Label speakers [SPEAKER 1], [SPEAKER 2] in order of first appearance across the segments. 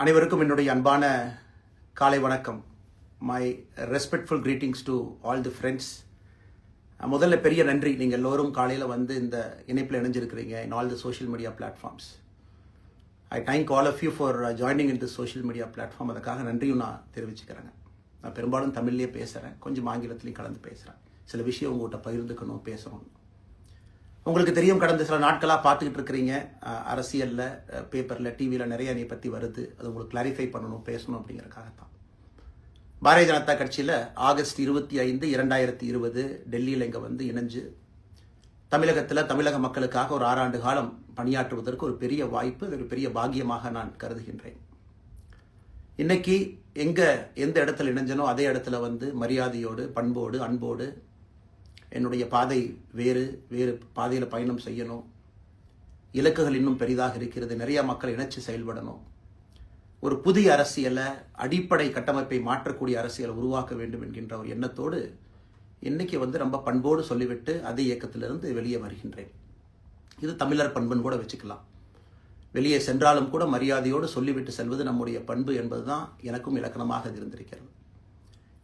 [SPEAKER 1] அனைவருக்கும் என்னுடைய அன்பான காலை வணக்கம். My respectful greetings to all the friends. முதல்ல பெரிய நன்றி, நீங்கள் எல்லோரும் காலையில் வந்து இந்த இணைப்பில் இணைஞ்சிருக்கிறீங்க in all the social media platforms. I thank all of you for joining in the social media platform. அதுக்காக நன்றியும் நான் தெரிவிச்சுக்கிறேங்க. நான் பெரும்பாலும் தமிழ்லேயே பேசுகிறேன், கொஞ்சம் ஆங்கிலத்திலையும் கலந்து பேசுகிறேன். சில விஷயம் உங்கள்கிட்ட பகிர்ந்துக்கணும், பேசணும். உங்களுக்கு தெரியும், கடந்த சில நாட்களாக பார்த்துக்கிட்டு இருக்கிறீங்க, அரசியலில், பேப்பரில், டிவியில் நிறைய என்னை பற்றி வருது. அது உங்களுக்கு கிளாரிஃபை பண்ணணும், பேசணும் அப்படிங்கிறக்காகத்தான். பாரதிய ஜனதா கட்சியில் ஆகஸ்ட் 25, 2020 டெல்லியில் இங்கே வந்து இணைஞ்சு தமிழகத்தில் தமிழக மக்களுக்காக ஒரு 6 ஆண்டு காலம் பணியாற்றுவதற்கு ஒரு பெரிய வாய்ப்பு, ஒரு பெரிய பாக்கியமாக நான் கருதுகின்றேன். இன்னைக்கு எந்த இடத்துல இணைஞ்சனோ அதே இடத்துல வந்து மரியாதையோடு, பண்போடு, அன்போடு என்னுடைய பாதை வேறு பாதையில் பயணம் செய்யணும். இலக்குகள் இன்னும் பெரிதாக இருக்கிறது. நிறைய மக்கள் இணைச்சு செயல்படணும். ஒரு புதிய அரசியலை, அடிப்படை கட்டமைப்பை மாற்றக்கூடிய அரசியலை உருவாக்க வேண்டும் என்கின்ற ஒரு எண்ணத்தோடு இன்னைக்கு வந்து ரொம்ப பண்போடு சொல்லிவிட்டு அதே இயக்கத்திலிருந்து வெளியே வருகின்றேன். இது தமிழர் பண்புன்னு கூட வச்சுக்கலாம். வெளியே சென்றாலும் கூட மரியாதையோடு சொல்லிவிட்டு செல்வது நம்முடைய பண்பு என்பதுதான் எனக்கும் இலக்கணமாக இருந்திருக்கிறது.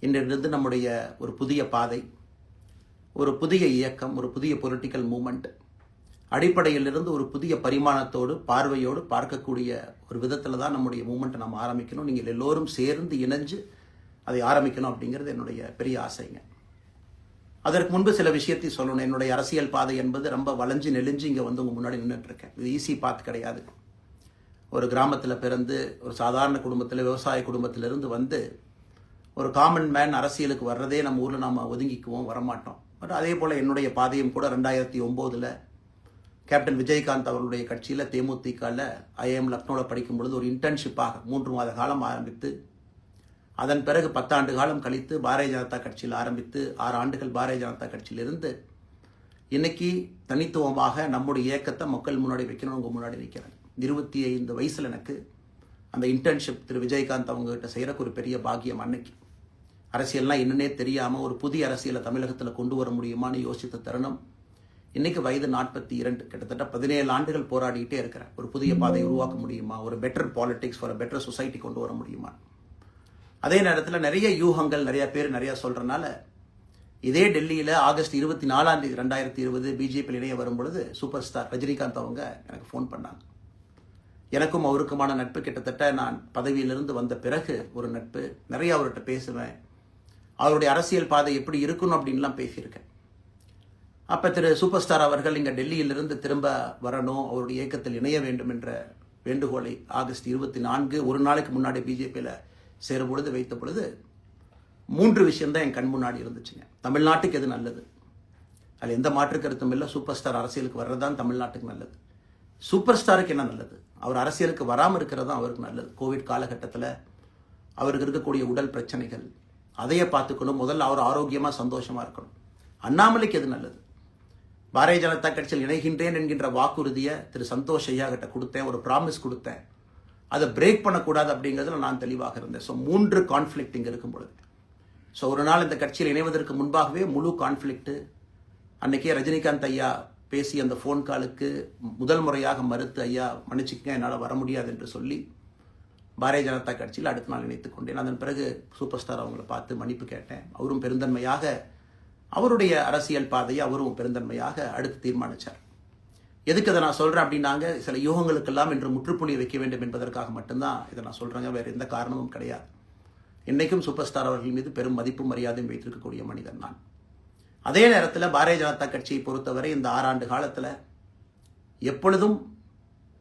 [SPEAKER 1] இன்றிலிருந்து நம்முடைய ஒரு புதிய பாதை, ஒரு புதிய இயக்கம், ஒரு புதிய பொலிட்டிக்கல் மூமெண்ட், அடிப்படையிலிருந்து ஒரு புதிய பரிமாணத்தோடு, பார்வையோடு பார்க்கக்கூடிய ஒரு விதத்தில் தான் நம்முடைய மூமெண்ட்டை நம்ம ஆரம்பிக்கணும். நீங்கள் எல்லோரும் சேர்ந்து இணைஞ்சு அதை ஆரம்பிக்கணும் அப்படிங்கிறது என்னுடைய பெரிய ஆசைங்க. அதற்கு முன்பு சில விஷயத்தை சொல்லணும். என்னுடைய அரசியல் பாதை என்பது ரொம்ப வளைஞ்சு நெளிஞ்சு இங்கே வந்து உங்கள் முன்னாடி நின்றுட்டு இருக்கேன். இது ஈஸி பாத் கிடையாது. ஒரு கிராமத்தில் பிறந்து ஒரு சாதாரண குடும்பத்தில், விவசாய குடும்பத்திலிருந்து வந்து ஒரு காமன் மேன் அரசியலுக்கு வர்றதே நம்ம ஊரில் நம்ம ஒதுங்கிக்குவோம், வரமாட்டோம். பட் அதே போல் என்னுடைய பாதையும் கூட 2009 கேப்டன் விஜயகாந்த் அவர்களுடைய கட்சியில் தேமுதிகவில் ஐஎம் லக்னோவில் படிக்கும் பொழுது ஒரு இன்டர்ன்ஷிப்பாக 3 மாத காலம் ஆரம்பித்து, அதன் பிறகு 10 ஆண்டு காலம் கழித்து பாரதிய ஜனதா கட்சியில் ஆரம்பித்து 6 ஆண்டுகள் பாரதிய ஜனதா கட்சியிலிருந்து இன்னைக்கு தனித்துவமாக நம்முடைய இயக்கத்தை மக்கள் முன்னாடி வைக்கணும். உங்கள் முன்னாடி வைக்கிறேன். 25 வயசில் எனக்கு அந்த இன்டர்ன்ஷிப் திரு விஜயகாந்த் அவங்ககிட்ட செய்கிறக்கு ஒரு பெரிய பாக்கியம். அன்னைக்கு அரசியல்லாம் என்னன்னே தெரியாமல் ஒரு புதிய அரசியலை தமிழகத்தில் கொண்டு வர முடியுமான்னு யோசித்த தருணம். இன்னைக்கு வயது 42, கிட்டத்தட்ட 17 ஆண்டுகள் போராடிக்கிட்டே இருக்கிறேன். ஒரு புதிய பாதையை உருவாக்க முடியுமா, ஒரு better politics for better society கொண்டு வர முடியுமா. அதே நேரத்தில் நிறைய யூகங்கள், நிறைய பேர் நிறைய சொல்றதுனால இதே டெல்லியில் ஆகஸ்ட் 24, 2020 பிஜேபியில் இணைய வரும் பொழுது சூப்பர் ஸ்டார் ரஜினிகாந்த் அவங்க எனக்கு ஃபோன் பண்ணாங்க. எனக்கும் அவருக்குமான நட்பு கிட்டத்தட்ட நான் பதவியிலிருந்து வந்த பிறகு ஒரு நட்பு. நிறைய அவர்கிட்ட பேசுவேன். அவருடைய அரசியல் பாதை எப்படி இருக்கணும் அப்படின்லாம் பேசியிருக்கேன். அப்போ திரு சூப்பர் ஸ்டார் அவர்கள் இங்கே டெல்லியிலிருந்து திரும்ப வரணும், அவருடைய இயக்கத்தில் இணைய வேண்டும் என்ற வேண்டுகோளை ஆகஸ்ட் 24 ஒரு நாளைக்கு முன்னாடி பிஜேபியில் சேரும் பொழுது வைத்த பொழுது 3 விஷயம்தான் என் கண் முன்னாடி இருந்துச்சுங்க. தமிழ்நாட்டுக்கு எது நல்லது, அதில் எந்த மாற்று கருத்தும் இல்லை. சூப்பர் ஸ்டார் அரசியலுக்கு வர்றதுதான் தமிழ்நாட்டுக்கு நல்லது. சூப்பர் ஸ்டாருக்கு என்ன நல்லது, அவர் அரசியலுக்கு வராமல் இருக்கிறது தான் அவருக்கு நல்லது. கோவிட் காலகட்டத்தில் அவருக்கு இருக்கக்கூடிய உடல் பிரச்சனைகள், அதையே பார்த்துக்கணும். முதல்ல அவர் ஆரோக்கியமாக சந்தோஷமாக இருக்கணும். அண்ணாமலைக்கு எது நல்லது, பாரதிய ஜனதா கட்சியில் இணைகின்றேன் என்கின்ற வாக்குறுதியை திரு சந்தோஷ் ஐயா கிட்ட கொடுத்தேன், ஒரு ப்ராமிஸ் கொடுத்தேன். அதை பிரேக் பண்ணக்கூடாது அப்படிங்கிறதுல நான் தெளிவாக இருந்தேன். ஸோ 3 கான்ஃப்ளிக்ட் இங்கே இருக்கும் பொழுது, ஸோ ஒரு நாள் இந்த கட்சியில் இணைவதற்கு முன்பாகவே முழு கான்ஃப்ளிக்ட். அன்னைக்கே ரஜினிகாந்த் ஐயா பேசி அந்த ஃபோன் காலுக்கு முதல் முறையாக மறுத்து, ஐயா மன்னிச்சுக்கங்க, என்னால் வர முடியாது என்று சொல்லி பாரதிய ஜனதா கட்சியில் அடுத்த நாள் இணைத்துக் கொண்டேன். அதன் பிறகு சூப்பர் ஸ்டார் அவங்களை பார்த்து மன்னிப்பு கேட்டேன். அவரும் பெருந்தன்மையாக அவருடைய அரசியல் பாதையை அவரும் பெருந்தன்மையாக அடுத்து தீர்மானித்தார். எதுக்கு அதை நான் சொல்கிறேன் அப்படின்னாங்க, சில யூகங்களுக்கெல்லாம் இன்று முற்றுப்புள்ளி வைக்க வேண்டும் என்பதற்காக மட்டும்தான் இதை நான் சொல்கிறேங்க, வேறு எந்த காரணமும் கிடையாது. இன்றைக்கும் சூப்பர் ஸ்டார் அவர்கள் மீது பெரும் மதிப்பும் மரியாதையும் வைத்திருக்கக்கூடிய மனிதன் நான். அதே நேரத்தில் பாரதிய ஜனதா கட்சியை பொறுத்தவரை இந்த 6 ஆண்டு காலத்தில் எப்பொழுதும்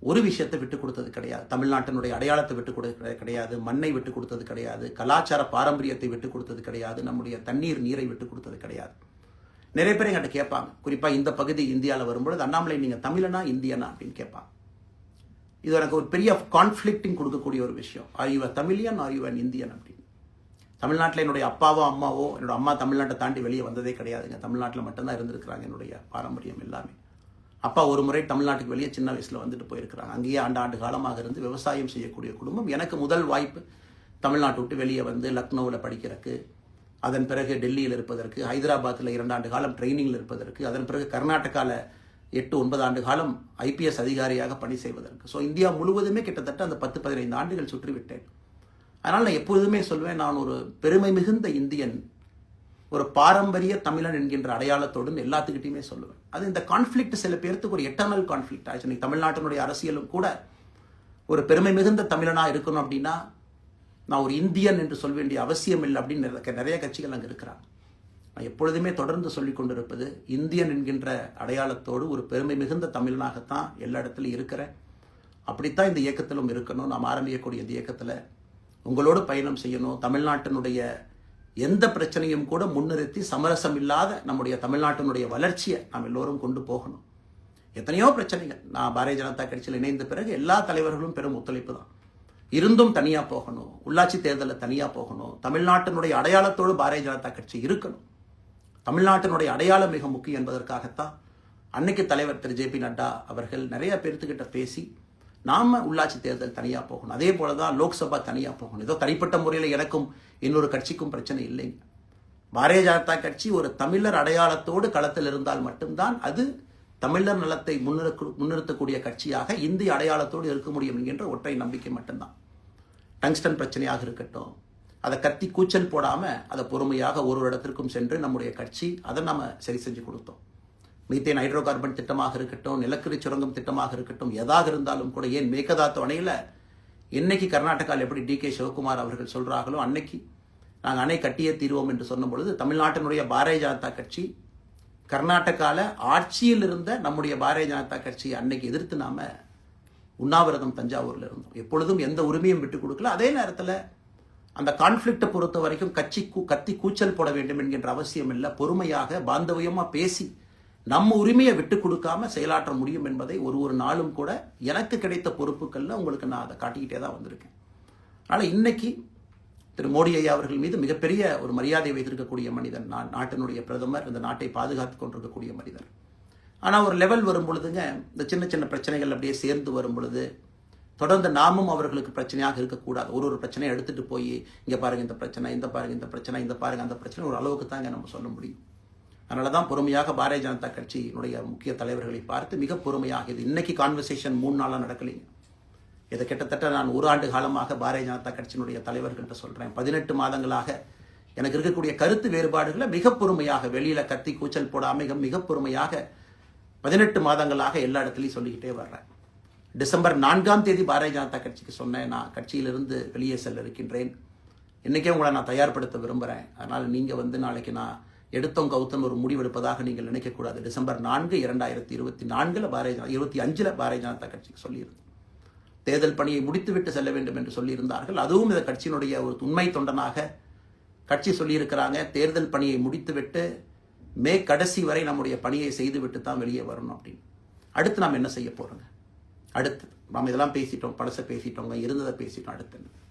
[SPEAKER 1] ஒரு விஷயத்தை விட்டு கொடுத்தது கிடையாது. தமிழ்நாட்டினுடைய அடையாளத்தை விட்டு கொடுத்தது கிடையாது, மண்ணை விட்டு கொடுத்தது கிடையாது, கலாச்சார பாரம்பரியத்தை விட்டு கொடுத்தது கிடையாது, நம்முடைய நீரை விட்டு கொடுத்தது கிடையாது. நிறைய பேர் என்கிட்ட கேட்பாங்க, குறிப்பாக இந்த பகுதி இந்தியாவில் வரும்பொழுது, அண்ணாமலை நீங்கள் தமிழனா இந்தியனா அப்படின்னு கேட்பாங்க. இது எனக்கு ஒரு பெரிய கான்ஃப்ளிக்டிங் கொடுக்கக்கூடிய ஒரு விஷயம். Are you Tamilian, are you an Indian அப்படின்னு. தமிழ்நாட்டில் என்னுடைய அப்பாவோ அம்மாவோ, என்னோட அம்மா தமிழ்நாட்டை தாண்டி வெளியே வந்ததே கிடையாதுங்க. தமிழ்நாட்டில் மட்டும்தான் இருந்திருக்கிறாங்க. என்னுடைய பாரம்பரியம் எல்லாமே. அப்பா ஒரு முறை தமிழ்நாட்டுக்கு வெளியே சின்ன வயசில் வந்துட்டு போயிருக்கிறாங்க. அங்கேயே ஆண்டு காலமாக இருந்து விவசாயம் செய்யக்கூடிய குடும்பம். எனக்கு முதல் வாய்ப்பு தமிழ்நாட்டை விட்டு வெளியே வந்து லக்னோவில் படிக்கிறதுக்கு, அதன் பிறகு டெல்லியில் இருப்பதற்கு, ஹைதராபாத்தில் 2 ஆண்டு காலம் ட்ரைனிங்கில் இருப்பதற்கு, அதன் பிறகு கர்நாடகாவில் 8-9 ஆண்டு காலம் IPS அதிகாரியாக பணி செய்வதற்கு. ஸோ இந்தியா முழுவதுமே கிட்டத்தட்ட அந்த 10-15 ஆண்டுகள் சுற்றிவிட்டேன். அதனால் நான் எப்பொழுதுமே சொல்வேன், நான் ஒரு பெருமை மிகுந்த இந்தியன், ஒரு பாரம்பரிய தமிழன் என்கின்ற அடையாளத்தோடு எல்லாத்துக்கிட்டையுமே சொல்லுவேன். அது இந்த கான்ஃப்ளிக்ட் சில பேருக்கு ஒரு எட்டர்னல் கான்ஃப்ளிக்ட் ஆச்சு. இன்னைக்கு தமிழ்நாட்டினுடைய அரசியலும் கூட ஒரு பெருமை மிகுந்த தமிழனாக இருக்கணும் அப்படின்னா நான் ஒரு இந்தியன் என்று சொல்ல வேண்டிய அவசியம் இல்லை அப்படின்னு நிறைய கட்சிகள் அங்கே இருக்கிறாங்க. நான் எப்பொழுதுமே தொடர்ந்து சொல்லிக் கொண்டிருப்பது, இந்தியன் என்கின்ற அடையாளத்தோடு ஒரு பெருமை மிகுந்த தமிழனாகத்தான் எல்லா இடத்துலையும் இருக்கிறேன். அப்படித்தான் இந்த இயக்கத்திலும் இருக்கணும். நாம் ஆரம்பிக்கக்கூடிய இந்த இயக்கத்தில் உங்களோடு பயணம் செய்யணும். தமிழ்நாட்டினுடைய எந்த பிரச்சனையும் கூட முன்னிறுத்தி சமரசம் இல்லாத நம்முடைய தமிழ்நாட்டினுடைய வளர்ச்சியை நாம் எல்லோரும் கொண்டு போகணும். எத்தனையோ பிரச்சனைகள். நான் பாரதிய ஜனதா கட்சியில் இணைந்த பிறகு எல்லா தலைவர்களும் பெரும் ஒத்துழைப்பு தான். இருந்தும் தனியாக போகணும், உள்ளாட்சி தேர்தலில் தனியாக போகணும், தமிழ்நாட்டினுடைய அடையாளத்தோடு பாரதிய ஜனதா கட்சி இருக்கணும். தமிழ்நாட்டினுடைய அடையாளம் மிக முக்கியம் என்பதற்காகத்தான் அன்னைக்கு தலைவர் திரு JP நட்டா அவர்கள் நிறைய பேர்த்துக்கிட்ட பேசி நாம உள்ளாட்சி தேர்தல் தனியாக போகணும், அதே போல தான் லோக்சபா தனியாக போகணும். ஏதோ தனிப்பட்ட முறையில் எனக்கும் இன்னொரு கட்சிக்கும் பிரச்சனை இல்லைங்க. பாரதிய ஜனதா கட்சி ஒரு தமிழர் அடையாளத்தோடு களத்தில் இருந்தால் மட்டும்தான் அது தமிழர் நலத்தை முன்னிறுத்தக்கூடிய கட்சியாக இந்திய அடையாளத்தோடு இருக்க முடியும் என்கின்ற ஒற்றை நம்பிக்கை மட்டும்தான். டங்ஸ்டன் பிரச்சனையாக இருக்கட்டும், அதை கத்தி கூச்சல் போடாமல் அதை பொறுமையாக ஒரு இடத்திற்கும் சென்று நம்முடைய கட்சி அதை நம்ம சரி செஞ்சு கொடுத்தோம். மீத்தேன் ஹைட்ரோ கார்பன் திட்டமாக இருக்கட்டும், நிலக்கரி சுரங்கம் திட்டமாக இருக்கட்டும், எதாக இருந்தாலும் கூட, ஏன் மேகதாத்து அணையில் இன்னைக்கு கர்நாடகாவில் எப்படி DK சிவகுமார் அவர்கள் சொல்கிறார்களோ அன்னைக்கு நாங்கள் அணை கட்டியே தீர்வோம் என்று சொன்ன பொழுது தமிழ்நாட்டினுடைய பாரதிய ஜனதா கட்சி கர்நாடகாவில் ஆட்சியில் இருந்த நம்முடைய பாரதிய ஜனதா கட்சியை அன்னைக்கு எதிர்த்து நாம உண்ணாவிரதம் தஞ்சாவூரில் இருந்தோம். எப்பொழுதும் எந்த உரிமையும் விட்டு கொடுக்கல. அதே நேரத்தில் அந்த கான்ஃப்ளிக்டை பொறுத்த வரைக்கும் கத்தி கூச்சல் போட வேண்டும் என்கின்ற அவசியம் இல்லை. பொறுமையாக பாந்தவியமாக பேசி நம்ம உரிமையை விட்டு கொடுக்காம செயலாற்ற முடியும் என்பதை ஒரு நாளும் கூட எனக்கு கிடைத்த பொறுப்புகளில் உங்களுக்கு நான் அதை காட்டிக்கிட்டே தான் வந்திருக்கேன். அதனால் இன்னைக்கு திரு மோடி ஐயா அவர்கள் மீது மிகப்பெரிய ஒரு மரியாதை வைத்திருக்கக்கூடிய மனிதன். நான் நாட்டினுடைய பிரதமர், இந்த நாட்டை பாதுகாத்து கொண்டிருக்கக்கூடிய மனிதர். ஆனால் ஒரு லெவல் வரும் பொழுதுங்க, இந்த சின்ன சின்ன பிரச்சனைகள் அப்படியே சேர்ந்து வரும் பொழுது தொடர்ந்து நாமும் அவர்களுக்கு பிரச்சனையாக இருக்கக்கூடாது. ஒரு பிரச்சனையை எடுத்துட்டு போய் இங்கே பாருங்க இந்த பிரச்சனை, இந்த பாருங்க இந்த பிரச்சனை, இந்த பாருங்க அந்த பிரச்சனை, ஒரு அளவுக்கு தாங்க நம்ம சொல்ல முடியும். அதனால தான் பொறுமையாக பாரதிய ஜனதா கட்சியினுடைய முக்கிய தலைவர்களை பார்த்து மிக பொறுமையாக, இது இன்னைக்கு கான்வர்சேஷன் 3 நாளாக நடக்கலைங்க. இதை கிட்டத்தட்ட நான் 1 ஆண்டு காலமாக பாரதிய ஜனதா கட்சியினுடைய தலைவர்கள்ட்ட சொல்கிறேன். 18 மாதங்களாக எனக்கு இருக்கக்கூடிய கருத்து வேறுபாடுகளை மிக பொறுமையாக, வெளியில் கத்தி கூச்சல் போடாமல் மிக பொறுமையாக 18 மாதங்களாக எல்லா இடத்துலையும் சொல்லிக்கிட்டே வர்றேன். டிசம்பர் 4ஆம் தேதி பாரதிய ஜனதா கட்சிக்கு சொன்னேன், நான் கட்சியிலிருந்து வெளியே செல்ல இருக்கின்றேன், இன்றைக்கே உங்களை நான் தயார்படுத்த விரும்புகிறேன். அதனால் நீங்கள் நாளைக்கு நான் எடுத்தோம் கவுத்தன் ஒரு முடிவெடுப்பதாக நீங்கள் நினைக்கக்கூடாது. டிசம்பர் 4, 2024 25 பாரதிய ஜனதா கட்சிக்கு சொல்லியிருந்தேன். தேர்தல் பணியை முடித்துவிட்டு செல்ல வேண்டும் என்று சொல்லியிருந்தார்கள். அதுவும் இந்த கட்சியினுடைய ஒரு உண்மை தொண்டனாக கட்சி சொல்லியிருக்கிறாங்க, தேர்தல் பணியை முடித்துவிட்டு மே கடைசி வரை நம்முடைய பணியை செய்துவிட்டு தான் வெளியே வரணும் அப்படின்னு. அடுத்து நாம் என்ன செய்ய போகிறோங்க? அடுத்து நாம் இதெல்லாம் பேசிட்டோம், பழசை பேசிட்டோங்க, இருந்ததை பேசிட்டோம். அடுத்து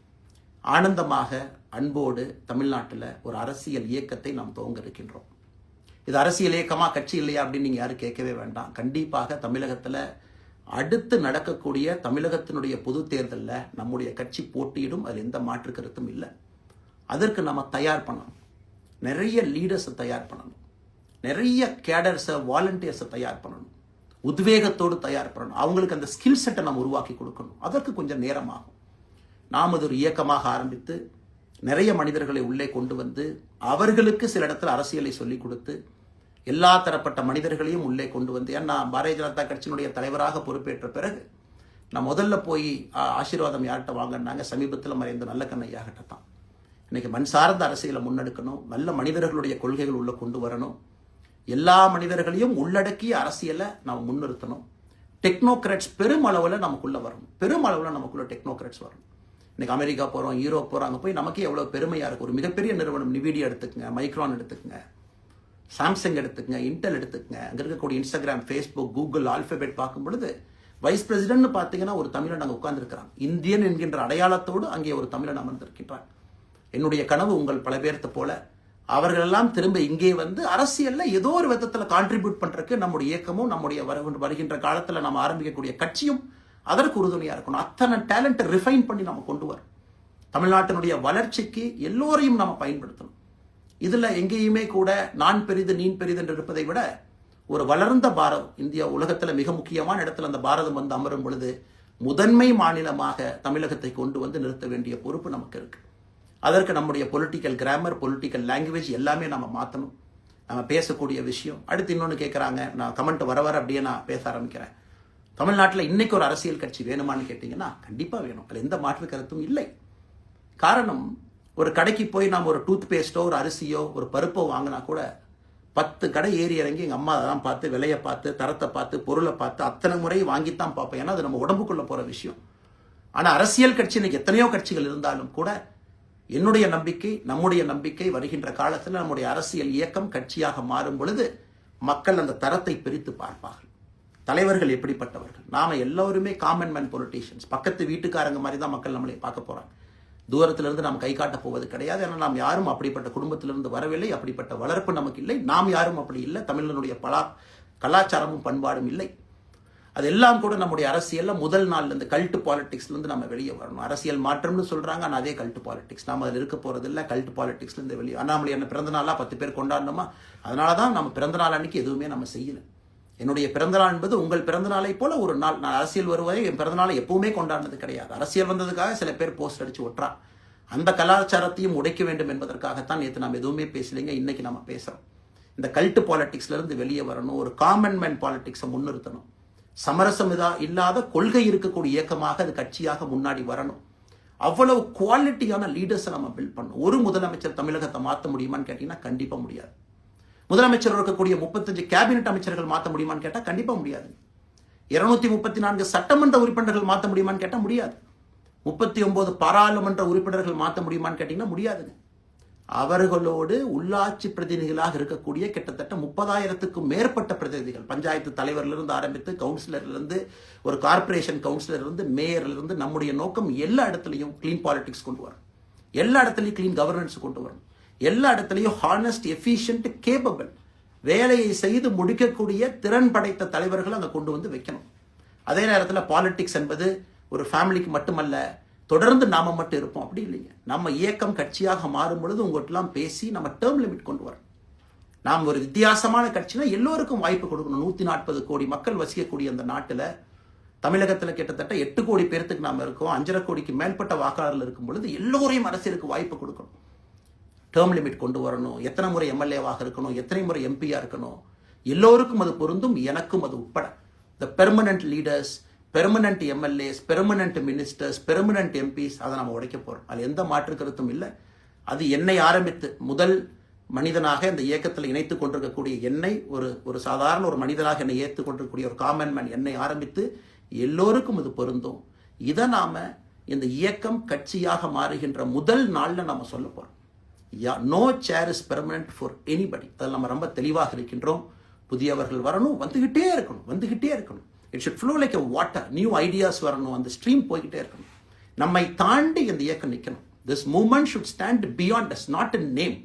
[SPEAKER 1] ஆனந்தமாக அன்போடு தமிழ்நாட்டில் ஒரு அரசியல் இயக்கத்தை நாம் துவங்க இருக்கின்றோம். இது அரசியல் இயக்கமா கட்சி இல்லையா அப்படின்னு நீங்கள் யாரும் கேட்கவே வேண்டாம். கண்டிப்பாக தமிழகத்தில் அடுத்து நடக்கக்கூடிய தமிழகத்தினுடைய பொது தேர்தலில் நம்முடைய கட்சி போட்டியிடும், அதில் எந்த மாற்று கருத்தும் இல்லை. அதற்கு நம்ம தயார் பண்ணணும், நிறைய லீடர்ஸை தயார் பண்ணணும், நிறைய கேடர்ஸை வாலண்டியர்ஸை தயார் பண்ணணும், உத்வேகத்தோடு தயார் பண்ணணும். அவங்களுக்கு அந்த ஸ்கில் செட்டை நம்ம உருவாக்கி கொடுக்கணும். அதற்கு கொஞ்சம் நேரமாகும். நாம் அது ஒரு இயக்கமாக ஆரம்பித்து நிறைய மனிதர்களை உள்ளே கொண்டு வந்து அவர்களுக்கு சில இடத்துல அரசியலை சொல்லிக் கொடுத்து எல்லா தரப்பட்ட மனிதர்களையும் உள்ளே கொண்டு வந்து, ஏன்னா பாரதிய ஜனதா கட்சியினுடைய தலைவராக பொறுப்பேற்ற பிறகு நான் முதல்ல போய் ஆசீர்வாதம் யார்கிட்ட வாங்கினாங்க, சமீபத்தில் மறைந்த நல்லக்கண்ணையாகிட்ட தான். இன்னைக்கு மண் சார்ந்த அரசியலை முன்னெடுக்கணும், நல்ல மனிதர்களுடைய கொள்கைகள் உள்ள கொண்டு வரணும், எல்லா மனிதர்களையும் உள்ளடக்கிய அரசியலை நாம் முன்னிறுத்தணும். டெக்னோக்ராட்ஸ் பெருமளவில் நமக்குள்ள வரணும், பெருமளவில் நமக்குள்ள டெக்னோக்ராட்ஸ் வரணும். இன்னைக்கு அமெரிக்கா போகிறோம், யூரோப் போகிறோம், அங்கே போய் நமக்கே எவ்வளோ பெருமையாக இருக்கும். ஒரு மிகப்பெரிய நிறுவனம் நிவிடியா எடுத்துக்கங்க, மைக்ரான் எடுத்துக்கங்க, சாம்சங் எடுத்துக்கங்க, இன்டெல் எடுத்துக்கங்க, அங்கே இருக்கக்கூடிய இன்ஸ்டாகிராம், ஃபேஸ்புக், கூகுள், ஆல்பபெட் பார்க்கும் பொழுது வைஸ் பிரசிடென்ட்னு பார்த்தீங்கன்னா ஒரு தமிழன் அங்கே உட்கார்ந்துருக்கிறான். இந்தியன் என்கின்ற அடையாளத்தோடு அங்கே ஒரு தமிழன் அமர்ந்திருக்கின்றான். என்னுடைய கனவு உங்கள் பல பேர்த்த போல அவர்களெல்லாம் திரும்ப இங்கே வந்து அரசியல்ல ஏதோ ஒரு விதத்தில் கான்ட்ரிபியூட் பண்றதுக்கு நம்முடைய இயக்கமும் நம்முடைய வருகின்ற காலத்தில் நம்ம ஆரம்பிக்கக்கூடிய கட்சியும் அதற்கு உறுதுணையா இருக்கணும். அத்தனை டேலண்ட்டை ரிஃபைன் பண்ணி நம்ம கொண்டு வரோம். தமிழ்நாட்டினுடைய வளர்ச்சிக்கு எல்லோரையும் நம்ம பயன்படுத்தணும். இதுல எங்கேயுமே கூட நான் பெரிது நீ பெரிது என்று இருப்பதை விட ஒரு வளர்ந்த பாரதம், இந்தியா உலகத்தில் மிக முக்கியமான இடத்துல அந்த பாரதம் வந்து அமரும் பொழுது முதன்மை மாநிலமாக தமிழகத்தை கொண்டு வந்து நிறுத்த வேண்டிய பொறுப்பு நமக்கு இருக்கு. அதற்கு நம்முடைய பொலிட்டிக்கல் கிராமர், பொலிட்டிக்கல் லாங்குவேஜ் எல்லாமே நம்ம மாற்றணும். நம்ம பேசக்கூடிய விஷயம். அடுத்து இன்னொன்று கேட்குறாங்க, நான் கமெண்ட் வர அப்படியே நான் பேச ஆரம்பிக்கிறேன். தமிழ்நாட்டில் இன்னைக்கு ஒரு அரசியல் கட்சி வேணுமான்னு கேட்டிங்கன்னா கண்டிப்பாக வேணும். அது எந்த மாற்று கருத்தும் இல்லை. காரணம், ஒரு கடைக்கு போய் நாம் ஒரு டூத் பேஸ்ட்டோ, ஒரு அரிசியோ, ஒரு பருப்போ வாங்கினா கூட 10 கடை ஏறி இறங்கி எங்கள் அம்மா அதெல்லாம் பார்த்து, விலையை பார்த்து, தரத்தை பார்த்து, பொருளை பார்த்து அத்தனை முறை வாங்கித்தான் பார்ப்பேன். ஏன்னா அது நம்ம உடம்புக்குள்ளே போகிற விஷயம். ஆனால் அரசியல் கட்சி இன்னைக்கு எத்தனையோ கட்சிகள் இருந்தாலும் கூட என்னுடைய நம்பிக்கை, நம்முடைய நம்பிக்கை, வருகின்ற காலத்தில் நம்முடைய அரசியல் இயக்கம் கட்சியாக மாறும் பொழுது மக்கள் அந்த தரத்தை பிரித்து பார்ப்பார்கள். தலைவர்கள் எப்படிப்பட்டவர்கள்? நாம எல்லோருமே காமன் மேன் பொலிட்டீஷியன்ஸ். பக்கத்து வீட்டுக்காரங்க மாதிரி தான் மக்கள் நம்மளை பார்க்க போறாங்க. தூரத்திலிருந்து நாம் கை காட்ட போவது கிடையாது. ஏன்னா நாம் யாரும் அப்படிப்பட்ட குடும்பத்திலிருந்து வரவில்லை, அப்படிப்பட்ட வளர்ப்பு நமக்கு இல்லை, நாம் யாரும் அப்படி இல்லை, தமிழனுடைய கலாச்சாரமும் பண்பாடும் இல்லை. அதெல்லாம் கூட நம்முடைய அரசியலில் முதல் நாள் இந்த கல்ட்டு பாலிடிக்ஸ்லேருந்து நம்ம வெளியே வரணும். அரசியல் மாற்றம்னு சொல்கிறாங்க, ஆனால் அதே கல்ட்டு பாலிடிக்ஸ். நம்ம அதில் இருக்க போகிறது இல்லை. கல்ட்டு பாலிடிக்ஸ்லேருந்து வெளியே. அண்ணாமலை என்ன பிறந்த நாளாக 10 பேர் கொண்டாடணுமா? அதனால தான் நம்ம பிறந்த நாள் அன்னைக்கு எதுவுமே நம்ம செய்யலை. என்னுடைய பிறந்தநாள் என்பது உங்கள் பிறந்தநாளை போல ஒரு நாள். நான் அரசியல் வருவதை என் பிறந்தநாளை எப்பவுமே கொண்டாடினது கிடையாது. அரசியல் வந்ததுக்காக சில பேர் போஸ்ட் அடிச்சு ஒட்டுறா. அந்த கலாச்சாரத்தையும் உடைக்க வேண்டும் என்பதற்காகத்தான் நேற்று நம்ம எதுவுமே பேசலைங்க. இன்னைக்கு நம்ம பேசுறோம். இந்த கல்ட்டு பாலிடிக்ஸ்ல இருந்து வெளியே வரணும். ஒரு காமன் மேன் பாலிடிக்ஸை முன்னிறுத்தணும். சமரசம் இல்லாத கொள்கை இருக்கக்கூடிய இயக்கமாக அது கட்சியாக முன்னாடி வரணும். அவ்வளவு குவாலிட்டியான லீடர்ஸை நம்ம பில்ட் பண்ணணும். ஒரு முதலமைச்சர் தமிழகத்தை மாற்ற முடியுமான்னு கேட்டீங்கன்னா கண்டிப்பா முடியாது. முதலமைச்சர் இருக்கக்கூடிய 35 கேபினெட் அமைச்சர்கள் மாற்ற முடியுமான்னு கேட்டால் கண்டிப்பாக முடியாது. 234 சட்டமன்ற உறுப்பினர்கள் மாற்ற முடியுமான்னு கேட்டால் முடியாது. 39 பாராளுமன்ற உறுப்பினர்கள் மாற்ற முடியுமான்னு கேட்டீங்கன்னா முடியாதுங்க. அவர்களோடு உள்ளாட்சி பிரதிநிதிகளாக இருக்கக்கூடிய கிட்டத்தட்ட 30,000க்கும் மேற்பட்ட பிரதிநிதிகள், பஞ்சாயத்து தலைவரிலிருந்து ஆரம்பித்து கவுன்சிலர்லேருந்து, ஒரு கார்பரேஷன் கவுன்சிலர்லேருந்து, மேயர்லேருந்து, நம்முடைய நோக்கம் எல்லா இடத்துலையும் கிளீன் பாலிடிக்ஸ் கொண்டு வரணும். எல்லா இடத்துலையும் கிளீன் கவர்னன்ஸ் கொண்டு வரணும். எல்லா இடத்துலையும் ஹானஸ்ட், எஃபிஷியன்ட், கேப்பபிள், வேலையை செய்து முடிக்கக்கூடிய திறன் படைத்த தலைவர்கள் அங்கே கொண்டு வந்து வைக்கணும். அதே நேரத்தில் பாலிடிக்ஸ் என்பது ஒரு ஃபேமிலிக்கு மட்டுமல்ல, தொடர்ந்து நாம மட்டும் இருப்போம் அப்படி இல்லைங்க. நம்ம இயக்கம் கட்சியாக மாறும் பொழுது உங்கள்கிட்டலாம் பேசி நம்ம டேர்ம் லிமிட் கொண்டு வரணும். நாம் ஒரு வித்தியாசமான கட்சினா எல்லோருக்கும் வாய்ப்பு கொடுக்கணும். 140 கோடி மக்கள் வசிக்கக்கூடிய அந்த நாட்டில், தமிழகத்தில் கிட்டத்தட்ட 8 கோடி பேர்த்துக்கு நாம் இருக்கோம். 5.5 கோடிக்கு மேற்பட்ட வாக்காளர்கள் இருக்கும் பொழுது எல்லோரையும் அரசியலுக்கு வாய்ப்பு கொடுக்கணும். டேர்ம் லிமிட் கொண்டு வரணும். எத்தனை முறை எம்எல்ஏவாக இருக்கணும், எத்தனை முறை எம்பியா இருக்கணும், எல்லோருக்கும் அது பொருந்தும், எனக்கும் அது உட்பட. The permanent leaders, permanent MLAs, permanent ministers, permanent MPs, அதை நம்ம உடைக்க போறோம். அது எந்த மாற்று கருத்தும் இல்லை. அது என்னை ஆரம்பித்து முதல் மனிதனாக இந்த இயக்கத்தில் இணைத்துக் கொண்டிருக்கக்கூடிய என்னை, ஒரு சாதாரண ஒரு மனிதனாக என்னை ஏற்றுக் கொண்டிருக்கக்கூடிய ஒரு காமன் மேன் என்னை ஆரம்பித்து எல்லோருக்கும் இது பொருந்தும். இதை நாம இந்த இயக்கம் கட்சியாக மாறுகின்ற முதல் நாள்ல நம்ம சொல்ல போறோம். No chair is permanent for anybody. அதில் நம்ம ரொம்ப தெளிவாக இருக்கின்றோம். புதியவர்கள் வரணும், வந்துகிட்டே இருக்கணும். It should flow like a water. New ideas வரணும், அந்த ஸ்ட்ரீம் போய்கிட்டே இருக்கணும். நம்மை தாண்டி இந்த இயக்கம் நிற்கணும். This movement should stand beyond us, not in name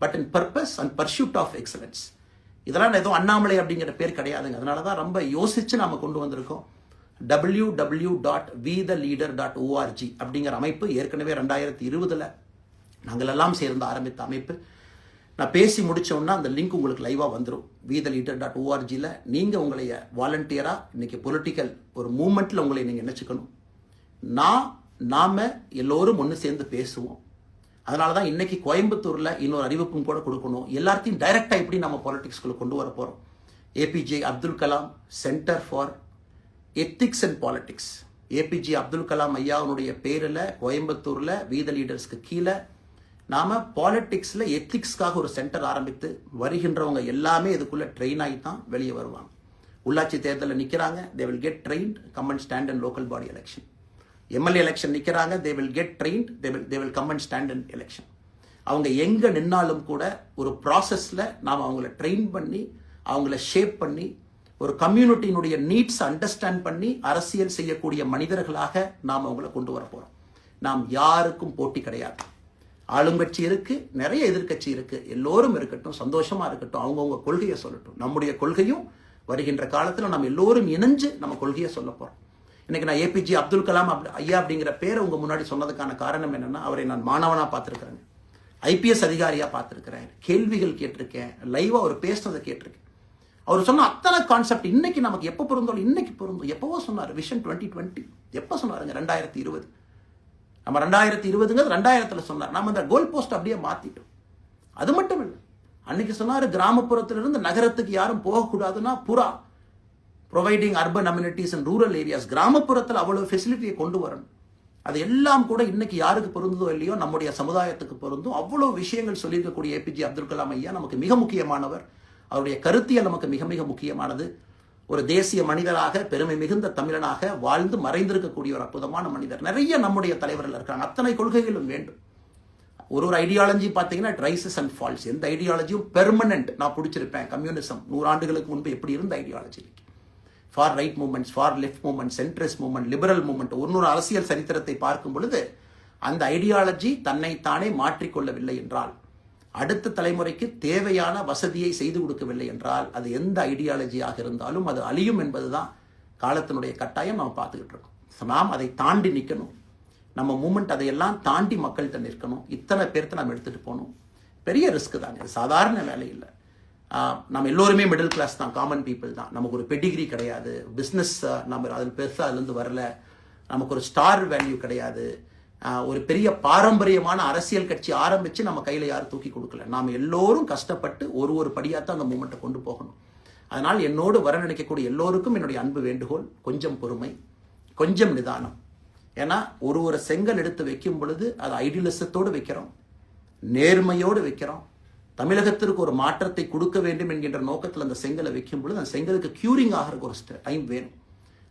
[SPEAKER 1] but in purpose and pursuit of excellence. இதெல்லாம் ஏதோ அண்ணாமலை அப்படிங்கிற பேர் கிடையாதுங்க. அதனால தான் ரொம்ப யோசிச்சு நாம கொண்டு வந்திருக்கோம். www.vetheleader.org அப்படிங்கிற அமைப்பு ஏற்கனவே 2020 நாங்கள் எல்லாம் சேர்ந்து ஆரம்பித்த அமைப்பு. நான் பேசி முடிச்சோன்னா அந்த லிங்க் உங்களுக்கு லைவாக வந்துடும். vetheleader.org நீங்கள் உங்களைய வாலண்டியராக இன்னைக்கு பொலிட்டிக்கல் ஒரு மூமெண்ட்டில் உங்களை நீங்கள் நினச்சிக்கணும். நாம எல்லோரும் ஒன்று சேர்ந்து பேசுவோம். அதனால தான் இன்னைக்கு கோயம்புத்தூரில் இன்னொரு அறிவிப்பும் கூட கொடுக்கணும். எல்லாத்தையும் டைரக்டாக எப்படி நம்ம பாலிடிக்ஸ்குள்ளே கொண்டு வர போகிறோம். APJ Abdul Kalam centre for ethics and politics, APJ Abdul Kalam ஐயாவுடைய பேரில் கோயம்புத்தூரில் வீத லீடர்ஸ்க்கு கீழே நாம பாலிடிக்ஸில் எத்திக்ஸ்க்காக ஒரு சென்டர் ஆரம்பித்து வருகின்றவங்க எல்லாமே இதுக்குள்ளே ட்ரெயின் ஆகி தான் வெளியே வருவாங்க. உள்ளாட்சி தேர்தலில் நிற்கிறாங்க, they will get trained, come and stand in local body election. MLA election நிற்கிறாங்க, they will get trained, they will come and stand in election. அவங்க எங்கே நின்னாலும் கூட ஒரு ப்ராசஸில் நாம் அவங்கள ட்ரெயின் பண்ணி, அவங்கள ஷேப் பண்ணி, ஒரு கம்யூனிட்டியினுடைய நீட்ஸ் அண்டர்ஸ்டாண்ட் பண்ணி அரசியல் செய்யக்கூடிய மனிதர்களாக நாம் அவங்கள கொண்டு வர போகிறோம். நாம் யாருக்கும் போட்டி கிடையாது. ஆளுங்கட்சி இருக்கு, நிறைய எதிர்கட்சி இருக்கு, எல்லோரும் இருக்கட்டும், சந்தோஷமா இருக்கட்டும், அவங்கவுங்க கொள்கையை சொல்லட்டும். நம்முடைய கொள்கையும் வருகின்ற காலத்தில் நம்ம எல்லோரும் இணைஞ்சு நம்ம கொள்கையை சொல்ல போறோம். இன்னைக்கு நான் ஏபிஜே அப்துல் கலாம் ஐயா அப்படிங்கிற பேரை உங்க முன்னாடி சொன்னதுக்கான காரணம் என்னன்னா, அவரை நான் மாணவனா பார்த்திருக்கிறேன், ஐபிஎஸ் அதிகாரியா பார்த்திருக்கிறேன், கேள்விகள் கேட்டிருக்கேன், லைவா அவர் பேசுனதை கேட்டிருக்கேன். அவர் சொன்ன அத்தனை கான்செப்ட் இன்னைக்கு நமக்கு எப்போ பொருந்தோம், இன்னைக்கு பொருந்தும். எப்பவோ சொன்னார் விஷன் 2020, எப்போ சொன்னாருங்க? 2020. நம்ம 2020ங்கிறது 2000 சொன்னார். நம்ம அந்த கோல் போஸ்ட் அப்படியே மாத்திட்டோம். அது மட்டும் இல்லை, அன்னைக்கு சொன்னாரு கிராமப்புறத்திலிருந்து நகரத்துக்கு யாரும் போகக்கூடாதுன்னா புறா providing urban amenities and rural areas, கிராமப்புறத்தில் அவ்வளவு ஃபெசிலிட்டியை கொண்டு வரணும். அது எல்லாம் கூட இன்னைக்கு யாருக்கு பொருந்ததோ இல்லையோ நம்முடைய சமுதாயத்துக்கு பொருந்தும். அவ்வளோ விஷயங்கள் சொல்லியிருக்கக்கூடிய ஏபிஜே அப்துல் கலாம் ஐயா நமக்கு மிக முக்கியமானவர். அவருடைய கருத்தியல் நமக்கு மிக மிக முக்கியமானது. ஒரு தேசிய மனிதராக, பெருமை மிகுந்த தமிழனாக வாழ்ந்து மறைந்திருக்கக்கூடிய ஒரு அற்புதமான மனிதர். நிறைய நம்முடைய தலைவர்கள் இருக்காங்க. அத்தனை கொள்கைகளும் வேண்டும். ஒரு ஐடியாலஜி பார்த்தீங்கன்னா இட் ரைசஸ் அண்ட் ஃபால்ஸ். எந்த ஐடியாலஜியும் பெர்மனன்ட் நான் பிடிச்சிருப்பேன். கம்யூனிசம் 100 ஆண்டுகளுக்கு முன்பு எப்படி இருந்த ideology, for right movements, for left movement, centrist movement, liberal movement, ஒரு அரசியல் சரித்திரத்தை பார்க்கும் பொழுது அந்த ஐடியாலஜி தன்னைத்தானே மாற்றிக்கொள்ளவில்லை என்றால், அடுத்த தலைமுறைக்கு தேவையான வசதியை செய்து கொடுக்கவில்லை என்றால், அது எந்த ஐடியாலஜியாக இருந்தாலும் அது அழியும் என்பதுதான் காலத்தினுடைய கட்டாயம். நம்ம பார்த்துக்கிட்டு இருக்கோம். நாம் அதை தாண்டி நிற்கணும். நம்ம மூமெண்ட் அதையெல்லாம் தாண்டி மக்கள்கிட்ட நிற்கணும். இத்தனை பேர்த்த நம்ம எடுத்துகிட்டு போகணும். பெரிய ரிஸ்க் தாங்க, சாதாரண வேலை இல்லை. நம்ம எல்லோருமே மிடில் கிளாஸ் தான், காமன் பீப்புள் தான். நமக்கு ஒரு பெடிகிரி கிடையாது, பிஸ்னஸ் நம்ம அதில் பெருசாக அதுலேருந்து வரல, நமக்கு ஒரு ஸ்டார் வேல்யூ கிடையாது, ஒரு பெரிய பாரம்பரியமான அரசியல் கட்சி ஆரம்பித்து நம்ம கையில் யாரும் தூக்கி கொடுக்கல. நாம் எல்லோரும் கஷ்டப்பட்டு ஒரு படியாக தான் அந்த மூமெண்ட்டை கொண்டு போகணும். அதனால் என்னோடு வர நினைக்கக்கூடிய எல்லோருக்கும் என்னுடைய அன்பு வேண்டுகோள், கொஞ்சம் பொறுமை, கொஞ்சம் நிதானம். ஏன்னா ஒரு செங்கல் எடுத்து வைக்கும் பொழுது அது ஐடியலிசத்தோடு வைக்கிறோம், நேர்மையோடு வைக்கிறோம். தமிழகத்திற்கு ஒரு மாற்றத்தை கொடுக்க வேண்டும் என்கின்ற நோக்கத்தில் அந்த செங்கலை வைக்கும் பொழுது அந்த செங்கலுக்கு கியூரிங் ஆகிறதுக்கு ஒரு டைம் வேணும்.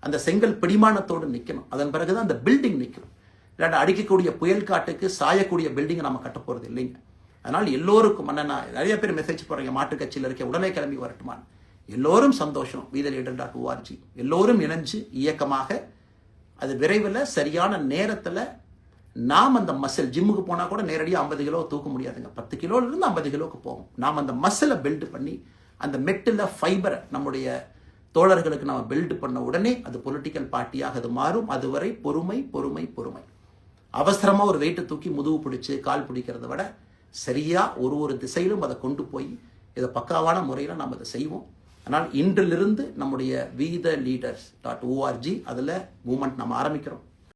[SPEAKER 1] அந்த செங்கல் பிடிமானத்தோடு நிற்கணும். அதன் பிறகுதான் அந்த பில்டிங் நிற்கணும். இல்லாட்டி அடிக்கக்கூடிய புயல் காட்டுக்கு சாயக்கூடிய பில்டிங்கை நம்ம கட்ட போகிறது இல்லைங்க. அதனால் எல்லோருக்கும் நிறைய பேர் மெசேஜ் போடுறீங்க, மாற்றுக் கட்சியில் இருக்க உடனே கிளம்பி வரட்டுமான். எல்லோரும் சந்தோஷம். VTheLeader.org எல்லோரும் இணைஞ்சு இயக்கமாக அது விரைவில் சரியான நேரத்தில் நாம் அந்த மசில், ஜிம்முக்கு போனால் கூட நேரடியாக 50 கிலோ தூக்க முடியாதுங்க, 10 கிலோலேருந்து 50 கிலோவுக்கு போகும். நாம் அந்த மசிலை பில்டு பண்ணி அந்த மெட்டில் ஃபைபரை நம்முடைய தோழர்களுக்கு நம்ம பில்டு பண்ண உடனே அது பொலிட்டிக்கல் பார்ட்டியாக அது மாறும். அதுவரை பொறுமை பொறுமை பொறுமை. அவசரமாக ஒரு வெயிட்டை தூக்கி முதுகு பிடிச்சி கால் பிடிக்கிறத விட சரியாக ஒரு திசையிலும் அதை கொண்டு போய் இதை பக்காவான முறையில் நாம் அதை செய்வோம். அதனால் இன்றிலிருந்து நம்முடைய VTheLeaders.org அதில் மூமெண்ட் நம்ம ஆரம்பிக்கிறோம்.